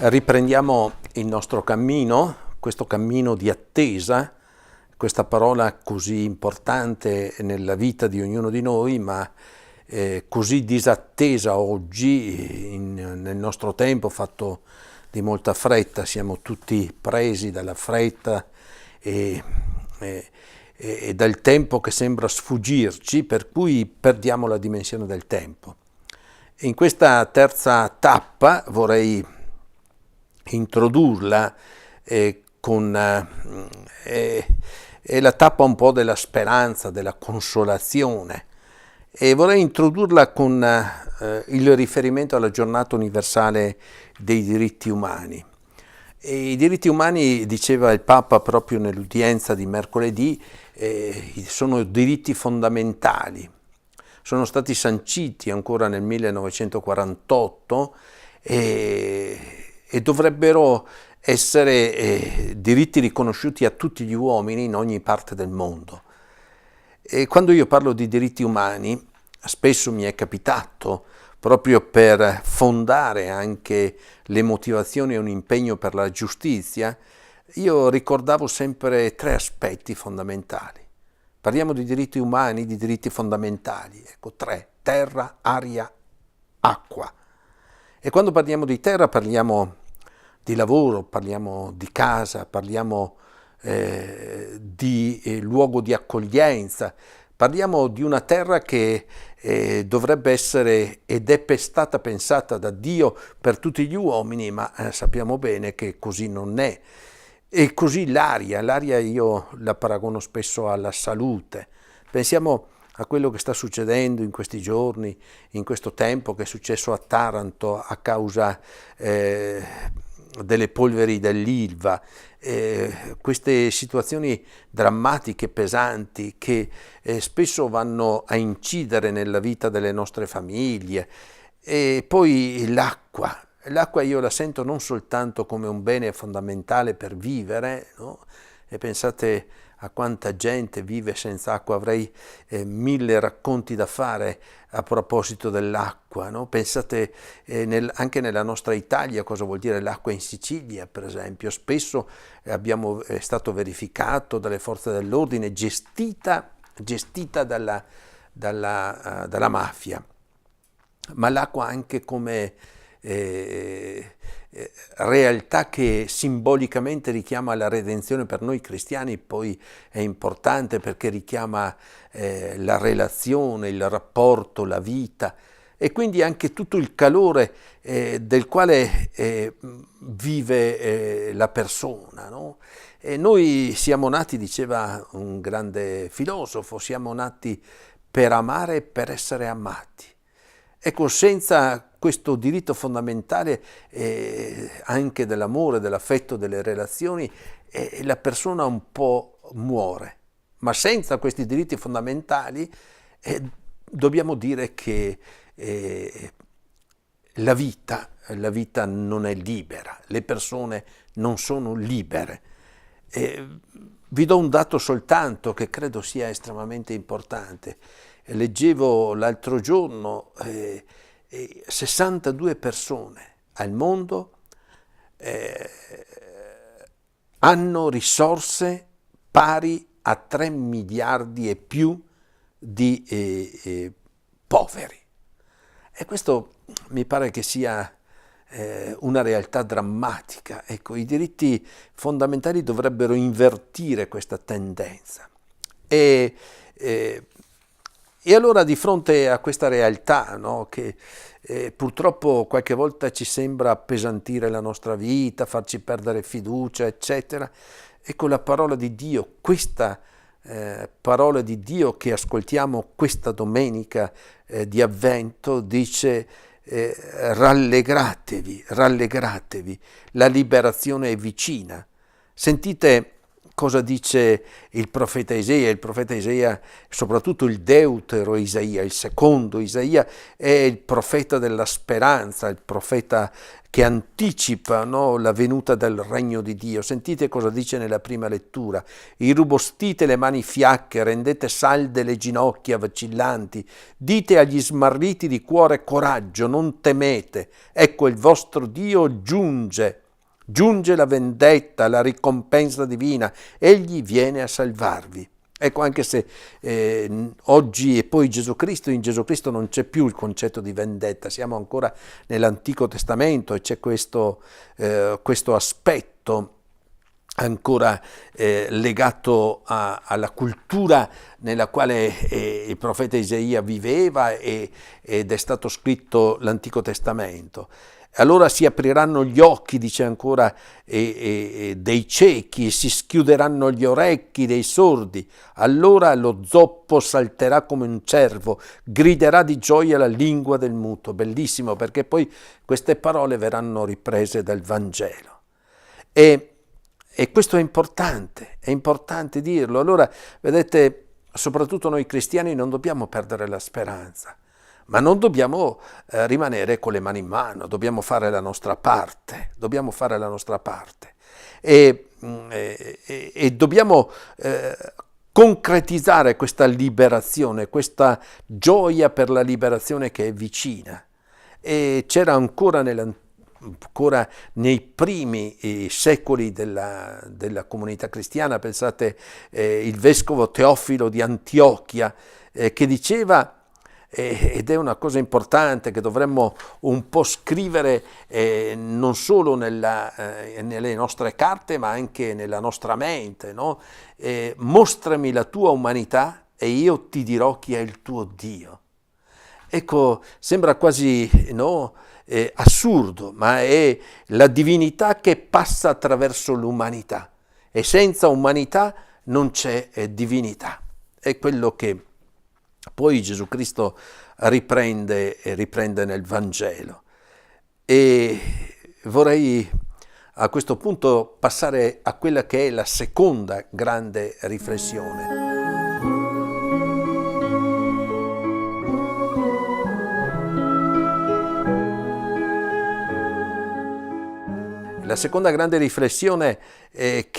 Riprendiamo il nostro cammino, questo cammino di attesa, questa parola così importante nella vita di ognuno di noi, ma così disattesa oggi nel nostro tempo fatto di molta fretta, siamo tutti presi dalla fretta e dal tempo che sembra sfuggirci, per cui perdiamo la dimensione del tempo. In questa terza tappa vorrei introdurla è la tappa un po' della speranza, della consolazione, e vorrei introdurla con il riferimento alla giornata universale dei diritti umani. E i diritti umani, diceva il Papa proprio nell'udienza di mercoledì, sono diritti fondamentali, sono stati sanciti ancora nel 1948 e dovrebbero essere diritti riconosciuti a tutti gli uomini in ogni parte del mondo. E quando io parlo di diritti umani, spesso mi è capitato, proprio per fondare anche le motivazioni e un impegno per la giustizia, io ricordavo sempre tre aspetti fondamentali. Parliamo di diritti umani, di diritti fondamentali, ecco tre: terra, aria, acqua. E quando parliamo di terra parliamo di lavoro, parliamo di casa, parliamo di luogo di accoglienza, parliamo di una terra che dovrebbe essere ed è stata pensata da Dio per tutti gli uomini, ma sappiamo bene che così non è. E così l'aria io la paragono spesso alla salute. Pensiamo a quello che sta succedendo in questi giorni, in questo tempo, che è successo a Taranto a causa delle polveri dell'Ilva, queste situazioni drammatiche, pesanti, che spesso vanno a incidere nella vita delle nostre famiglie. E poi l'acqua io la sento non soltanto come un bene fondamentale per vivere, no? E pensate a quanta gente vive senza acqua, avrei 1000 racconti da fare a proposito dell'acqua, no? Pensate anche nella nostra Italia cosa vuol dire l'acqua in Sicilia, per esempio. Spesso è stato verificato dalle forze dell'ordine, gestita dalla mafia, ma l'acqua anche come realtà che simbolicamente richiama la redenzione per noi cristiani, poi è importante perché richiama la relazione, il rapporto, la vita, e quindi anche tutto il calore del quale vive la persona, no? E noi siamo nati, diceva un grande filosofo, siamo nati per amare e per essere amati. Ecco, senza questo diritto fondamentale anche dell'amore, dell'affetto, delle relazioni, la persona un po' muore. Ma senza questi diritti fondamentali dobbiamo dire che la vita non è libera, le persone non sono libere. Vi do un dato soltanto che credo sia estremamente importante. Leggevo l'altro giorno 62 persone al mondo hanno risorse pari a 3 miliardi e più di poveri. E questo mi pare che sia una realtà drammatica. Ecco, i diritti fondamentali dovrebbero invertire questa tendenza. E allora di fronte a questa realtà, no, che purtroppo qualche volta ci sembra appesantire la nostra vita, farci perdere fiducia, eccetera, ecco la parola di Dio, questa parola di Dio che ascoltiamo questa domenica di Avvento, dice rallegratevi, la liberazione è vicina. Sentite cosa dice il profeta Isaia. Il profeta Isaia, soprattutto il deutero Isaia, il secondo Isaia, è il profeta della speranza, il profeta che anticipa, no, la venuta del regno di Dio. Sentite cosa dice nella prima lettura: irrobustite le mani fiacche, rendete salde le ginocchia vacillanti, dite agli smarriti di cuore: coraggio, non temete, ecco il vostro Dio giunge la vendetta, la ricompensa divina, egli viene a salvarvi. Ecco, anche se oggi e poi in Gesù Cristo non c'è più il concetto di vendetta, siamo ancora nell'Antico Testamento e c'è questo aspetto ancora legato alla cultura nella quale il profeta Isaia viveva ed è stato scritto l'Antico Testamento. Allora si apriranno gli occhi, dice ancora, dei ciechi, e si schiuderanno gli orecchi dei sordi. Allora lo zoppo salterà come un cervo, griderà di gioia la lingua del muto. Bellissimo, perché poi queste parole verranno riprese dal Vangelo. E questo è importante dirlo. Allora, vedete, soprattutto noi cristiani non dobbiamo perdere la speranza. Ma non dobbiamo rimanere con le mani in mano, dobbiamo fare la nostra parte, e dobbiamo concretizzare questa liberazione, questa gioia per la liberazione che è vicina. E c'era ancora nei primi secoli della comunità cristiana, pensate, il vescovo Teofilo di Antiochia, che diceva, ed è una cosa importante che dovremmo un po' scrivere non solo nelle nostre carte ma anche nella nostra mente, no? Mostrami la tua umanità e io ti dirò chi è il tuo Dio. Ecco, sembra quasi assurdo, ma è la divinità che passa attraverso l'umanità, e senza umanità non c'è divinità. È quello che poi Gesù Cristo riprende nel Vangelo. E vorrei a questo punto passare a quella che è la seconda grande riflessione. La seconda grande riflessione e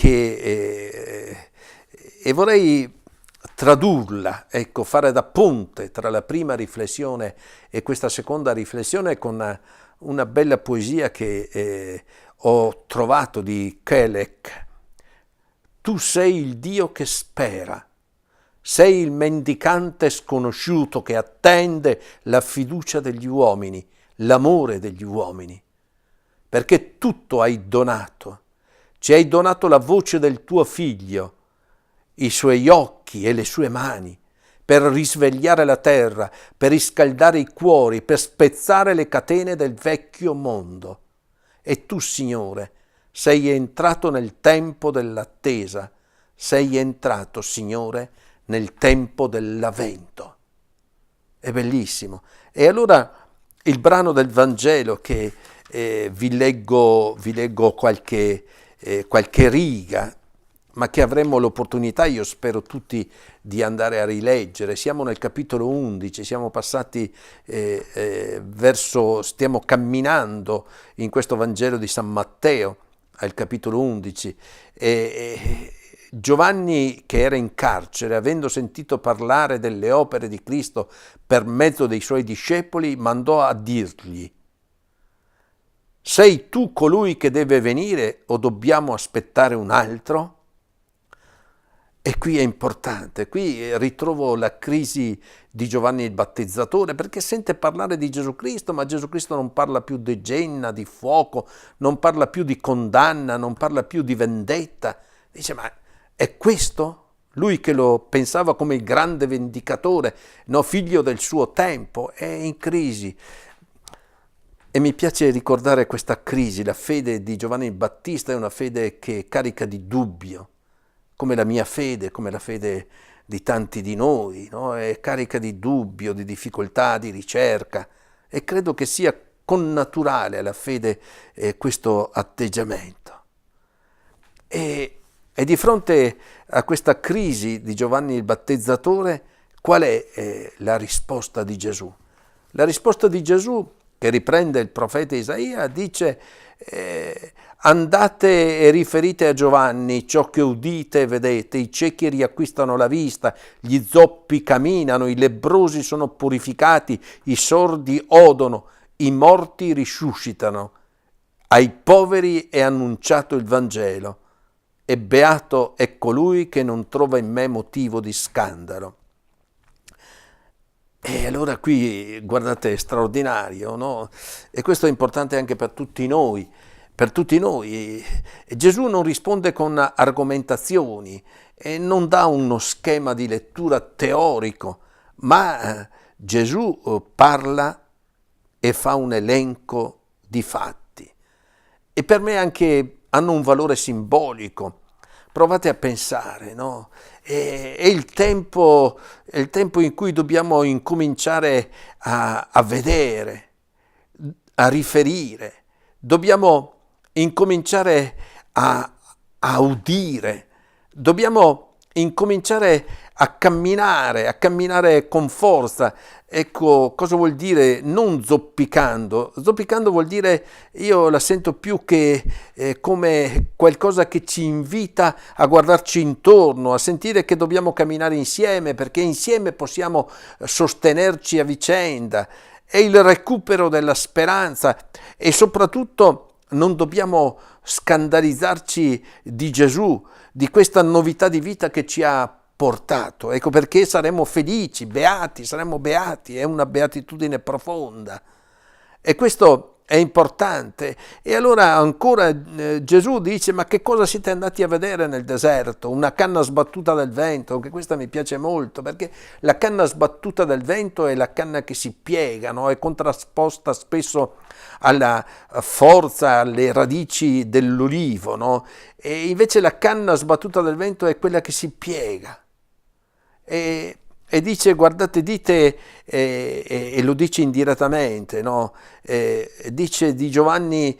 vorrei tradurla, ecco, fare da ponte tra la prima riflessione e questa seconda riflessione con una bella poesia che ho trovato di Kelek. Tu sei il Dio che spera, sei il mendicante sconosciuto che attende la fiducia degli uomini, l'amore degli uomini, perché tutto hai donato, ci hai donato la voce del tuo figlio, i suoi occhi e le sue mani, per risvegliare la terra, per riscaldare i cuori, per spezzare le catene del vecchio mondo. E tu, Signore, sei entrato nel tempo dell'attesa, sei entrato, Signore, nel tempo dell'avvento. È bellissimo. E allora il brano del Vangelo che vi leggo qualche riga, ma che avremo l'opportunità, io spero tutti, di andare a rileggere. Siamo nel capitolo 11, siamo passati stiamo camminando in questo Vangelo di San Matteo al capitolo 11. Giovanni, che era in carcere, avendo sentito parlare delle opere di Cristo per mezzo dei suoi discepoli, mandò a dirgli: sei tu colui che deve venire o dobbiamo aspettare un altro? E qui è importante, qui ritrovo la crisi di Giovanni il Battezzatore, perché sente parlare di Gesù Cristo, ma Gesù Cristo non parla più di genna, di fuoco, non parla più di condanna, non parla più di vendetta. Dice: ma è questo? Lui che lo pensava come il grande vendicatore, no, figlio del suo tempo, è in crisi. E mi piace ricordare questa crisi. La fede di Giovanni il Battista è una fede che è carica di dubbio, come la mia fede, come la fede di tanti di noi, no? È carica di dubbio, di difficoltà, di ricerca, e credo che sia connaturale alla fede questo atteggiamento. E E di fronte a questa crisi di Giovanni il Battezzatore, qual è la risposta di Gesù? La risposta di Gesù, che riprende il profeta Isaia, dice andate e riferite a Giovanni ciò che udite e vedete, i ciechi riacquistano la vista, gli zoppi camminano, i lebbrosi sono purificati, i sordi odono, i morti risuscitano, ai poveri è annunciato il Vangelo, e beato è colui che non trova in me motivo di scandalo. E allora qui, guardate, è straordinario, no? E questo è importante anche per tutti noi. Per tutti noi. Gesù non risponde con argomentazioni e non dà uno schema di lettura teorico, ma Gesù parla e fa un elenco di fatti. E per me anche hanno un valore simbolico. Provate a pensare, no? È il tempo in cui dobbiamo incominciare a vedere, a riferire, dobbiamo incominciare a udire, dobbiamo incominciare a camminare con forza. Ecco, cosa vuol dire non zoppicando? Zoppicando vuol dire, io la sento più che come qualcosa che ci invita a guardarci intorno, a sentire che dobbiamo camminare insieme, perché insieme possiamo sostenerci a vicenda. È il recupero della speranza e soprattutto non dobbiamo scandalizzarci di Gesù, di questa novità di vita che ci ha portato. Ecco perché saremo felici, saremo beati, è una beatitudine profonda. E questo è importante. E allora ancora Gesù dice: ma che cosa siete andati a vedere nel deserto? Una canna sbattuta dal vento, che questa mi piace molto, perché la canna sbattuta dal vento è la canna che si piega, no? È contrapposta spesso alla forza, alle radici dell'olivo, no? E invece la canna sbattuta dal vento è quella che si piega. E dice, guardate, dite, e lo dice indirettamente, no? Dice di Giovanni,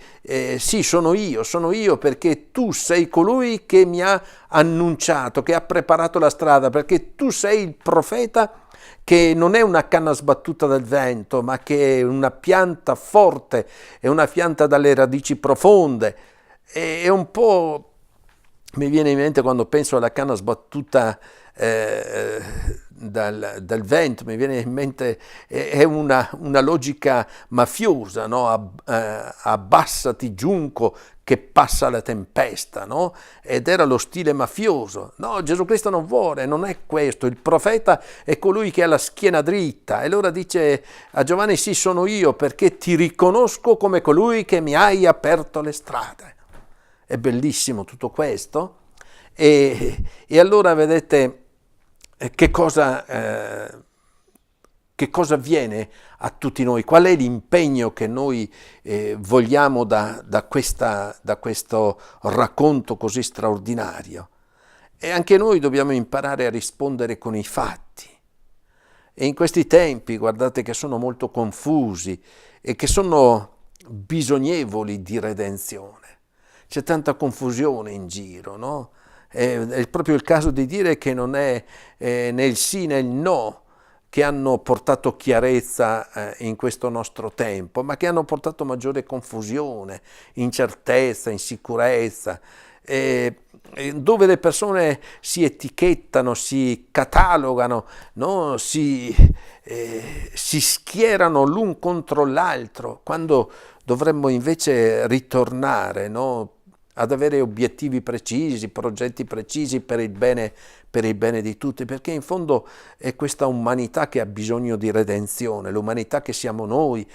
sì, sono io perché tu sei colui che mi ha annunciato, che ha preparato la strada, perché tu sei il profeta che non è una canna sbattuta dal vento, ma che è una pianta forte, è una pianta dalle radici profonde. È un po', mi viene in mente quando penso alla canna sbattuta dal vento, mi viene in mente, è una logica mafiosa, no? Abbassati giunco che passa la tempesta, no? Ed era lo stile mafioso. No, Gesù Cristo non vuole, non è questo. Il profeta è colui che ha la schiena dritta. E allora dice a Giovanni: sì, sono io, perché ti riconosco come colui che mi hai aperto le strade. È bellissimo tutto questo. E allora vedete che cosa avviene a tutti noi, qual è l'impegno che noi vogliamo da questo racconto così straordinario. E anche noi dobbiamo imparare a rispondere con i fatti. E in questi tempi, guardate, che sono molto confusi e che sono bisognevoli di redenzione. C'è tanta confusione in giro, no? È proprio il caso di dire che non è né il sì né il no che hanno portato chiarezza in questo nostro tempo, ma che hanno portato maggiore confusione, incertezza, insicurezza, dove le persone si etichettano, si catalogano, no? si schierano l'un contro l'altro, quando dovremmo invece ritornare, no? Ad avere obiettivi precisi, progetti precisi per il bene di tutti, perché in fondo è questa umanità che ha bisogno di redenzione, l'umanità che siamo noi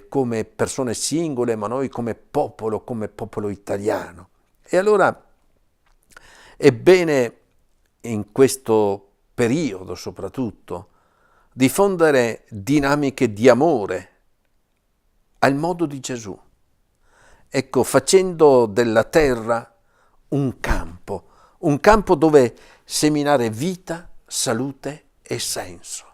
come persone singole, ma noi come popolo italiano. E allora è bene in questo periodo soprattutto diffondere dinamiche di amore al modo di Gesù. Ecco, facendo della terra un campo dove seminare vita, salute e senso.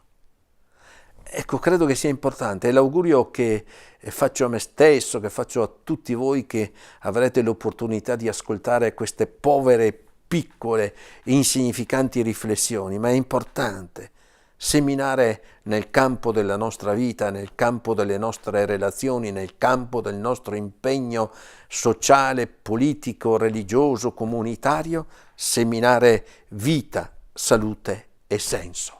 Ecco, credo che sia importante. È l'augurio che faccio a me stesso, che faccio a tutti voi che avrete l'opportunità di ascoltare queste povere, piccole, insignificanti riflessioni, ma è importante seminare nel campo della nostra vita, nel campo delle nostre relazioni, nel campo del nostro impegno sociale, politico, religioso, comunitario, seminare vita, salute e senso.